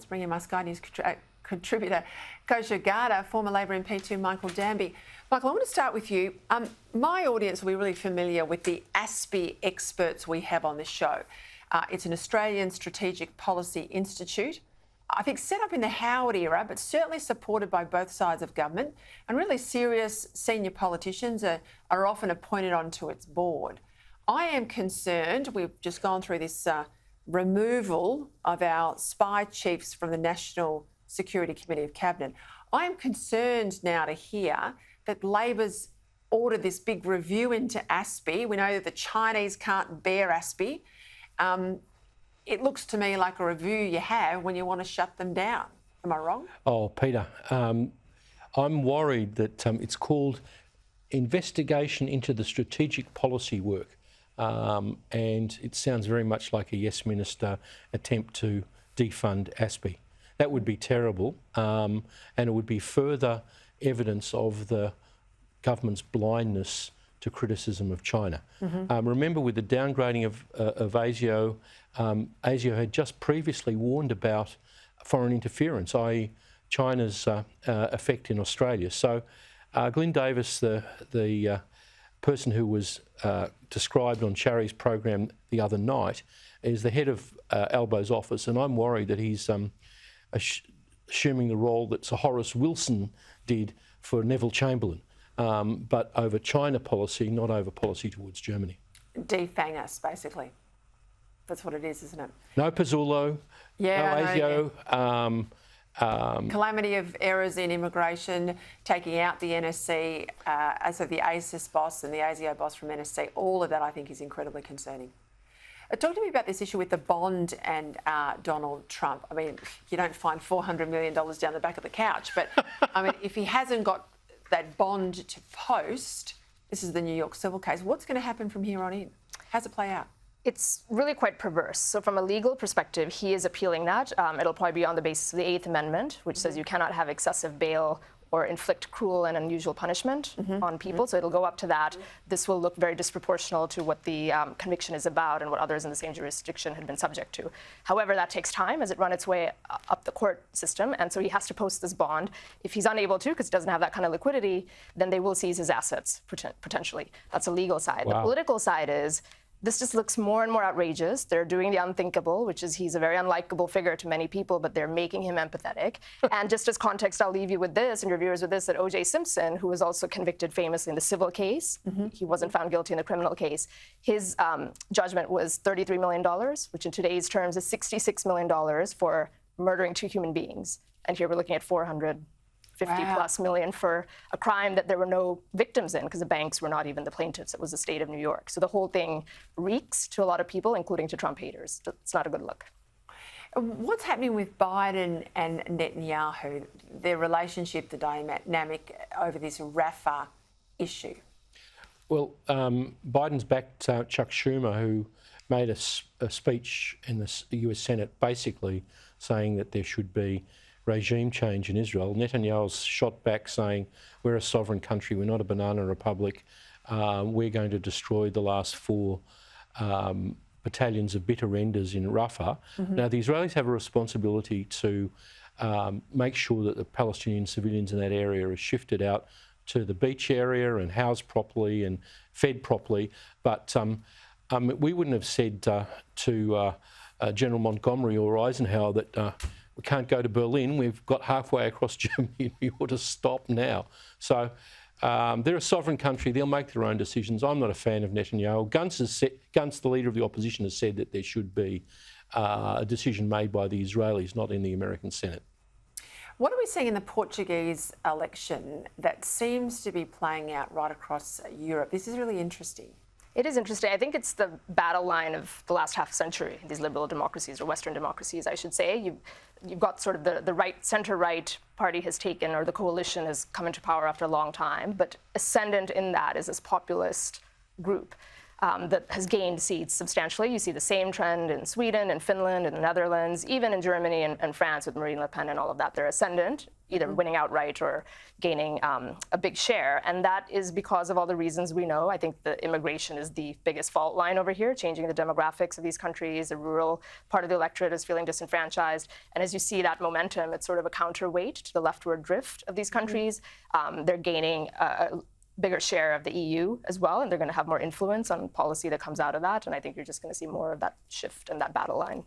Let's bring in my Sky News contributor, Kosher Garda, former Labor MP Michael Danby. Michael, I want to start with you. My audience will be really familiar with the ASPI experts we have on this show. It's an Australian Strategic Policy Institute, I think set up in the Howard era, but certainly supported by both sides of government, and really serious senior politicians are often appointed onto its board. I am concerned, we've just gone through this removal of our spy chiefs from the National Security Committee of Cabinet. I am concerned now to hear that Labor's ordered this big review into ASPI. We know that the Chinese can't bear ASPI. It looks to me like a review you have when you want to shut them down. Am I wrong? Oh, Peter, I'm worried that it's called Investigation into the Strategic Policy Work. And it sounds very much like a Yes Minister attempt to defund ASPI. That would be terrible, and it would be further evidence of the government's blindness to criticism of China. Remember, with the downgrading of ASIO, ASIO had just previously warned about foreign interference, i.e. China's effect in Australia. So Glyn Davis, the person who was described on Sharry's program the other night, is the head of Albo's office, and I'm worried that he's assuming the role that Sir Horace Wilson did for Neville Chamberlain, but over China policy, not over policy towards Germany. Defang us, basically. That's what it is, isn't it? No Pizzullo, no ASIO. Calamity of errors in immigration, taking out the NSC, as of the ASIS boss and the ASIO boss from NSC, all of that I think is incredibly concerning. Talk to me about this issue with the bond and Donald Trump. I mean, you don't find $400 million down the back of the couch, but I mean, if he hasn't got that bond to post, this is the New York civil case, what's going to happen from here on in? How's it play out? It's really quite perverse. So from a legal perspective, he is appealing that. It'll probably be on the basis of the 8th Amendment, which says you cannot have excessive bail or inflict cruel and unusual punishment on people. So it'll go up to that. This will look very disproportional to what the conviction is about and what others in the same jurisdiction had been subject to. However, that takes time as it runs its way up the court system. And so he has to post this bond. If he's unable to, because he doesn't have that kind of liquidity, then they will seize his assets, potentially. That's a legal side. Wow. The political side is, this just looks more and more outrageous. They're doing the unthinkable, which is he's a very unlikable figure to many people, but they're making him empathetic. And just as context, I'll leave you with this and your viewers with this, that O.J. Simpson, who was also convicted famously in the civil case, he wasn't found guilty in the criminal case, his judgment was $33 million, which in today's terms is $66 million for murdering 2 human beings. And here we're looking at 450 plus million for a crime that there were no victims in, because the banks were not even the plaintiffs. It was the state of New York. So the whole thing reeks to a lot of people, including to Trump haters. It's not a good look. What's happening with Biden and Netanyahu, their relationship, the dynamic over this Rafah issue? Well, Biden's backed Chuck Schumer, who made a speech in the US Senate basically saying that there should be regime change in Israel. Netanyahu's shot back saying, we're a sovereign country, we're not a banana republic, we're going to destroy the last 4 battalions of bitter enders in Rafah. Now, the Israelis have a responsibility to make sure that the Palestinian civilians in that area are shifted out to the beach area and housed properly and fed properly. But we wouldn't have said to General Montgomery or Eisenhower that we can't go to Berlin, we've got halfway across Germany, we ought to stop now. So they're a sovereign country, they'll make their own decisions. I'm not a fan of Netanyahu. Gantz, the leader of the opposition, has said that there should be a decision made by the Israelis, not in the American Senate. What are we seeing in the Portuguese election that seems to be playing out right across Europe? This is really interesting. It is interesting. I think it's the battle line of the last half century, these liberal democracies, or Western democracies, I should say. You've got sort of the right, center-right party has taken, or the coalition has come into power after a long time, but ascendant in that is this populist group. that has gained seats substantially. You see the same trend in Sweden and Finland and the Netherlands, even in Germany and France with Marine Le Pen and all of that. They're ascendant, either winning outright or gaining a big share. And that is because of all the reasons we know. I think the immigration is the biggest fault line over here, changing the demographics of these countries. The rural part of the electorate is feeling disenfranchised. And as you see that momentum, it's sort of a counterweight to the leftward drift of these countries. They're gaining a bigger share of the EU as well, and they're going to have more influence on policy that comes out of that. And I think you're just going to see more of that shift and that battle line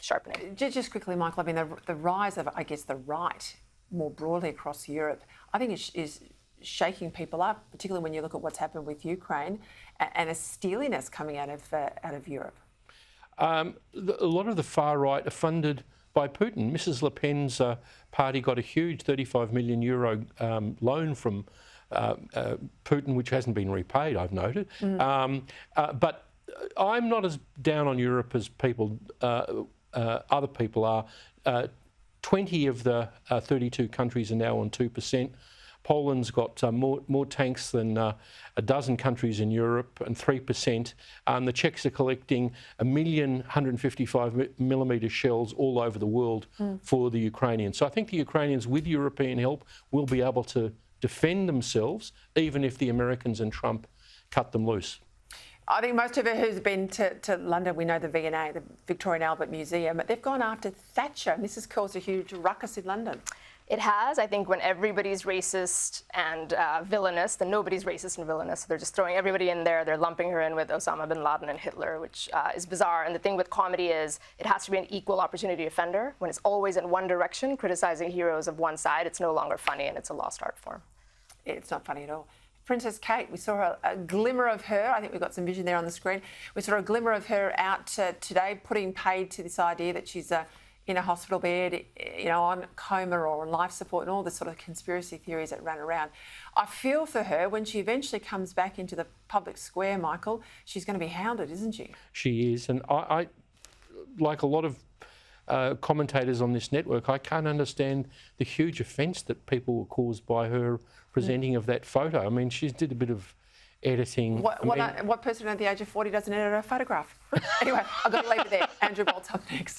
sharpening. Just quickly, Michael, I mean, the rise of, I guess, the right more broadly across Europe, I think is shaking people up, particularly when you look at what's happened with Ukraine and a steeliness coming out of Europe. A lot of the far right are funded by Putin. Mrs. Le Pen's party got a huge €35 million loan from Putin, which hasn't been repaid, I've noted. But I'm not as down on Europe as other people are. 20 of the 32 countries are now on 2%. Poland's got more tanks than a dozen countries in Europe, and 3%. The Czechs are collecting 1,155mm shells all over the world for the Ukrainians. So I think the Ukrainians, with European help, will be able to defend themselves, even if the Americans and Trump cut them loose. I think most of it who's been to London, we know the V&A, the Victoria and Albert Museum, but they've gone after Thatcher, and this has caused a huge ruckus in London. It has. I think when everybody's racist and villainous, then nobody's racist and villainous. They're just throwing everybody in there. They're lumping her in with Osama bin Laden and Hitler, which is bizarre. And the thing with comedy is it has to be an equal opportunity offender. When it's always in one direction, criticizing heroes of one side, it's no longer funny, and it's a lost art form. It's not funny at all. Princess Kate, we saw a glimmer of her. I think we've got some vision there on the screen. We saw a glimmer of her out today, putting paid to this idea that she's in a hospital bed, on coma or on life support, and all the sort of conspiracy theories that run around. I feel for her when she eventually comes back into the public square, Michael. She's going to be hounded, isn't she? She is, and I like a lot of commentators on this network, I can't understand the huge offence that people were caused by her presenting of that photo. I mean, she did a bit of editing. What person at the age of 40 doesn't edit a photograph? Anyway, I've got to leave it there. Andrew Bolt's up next.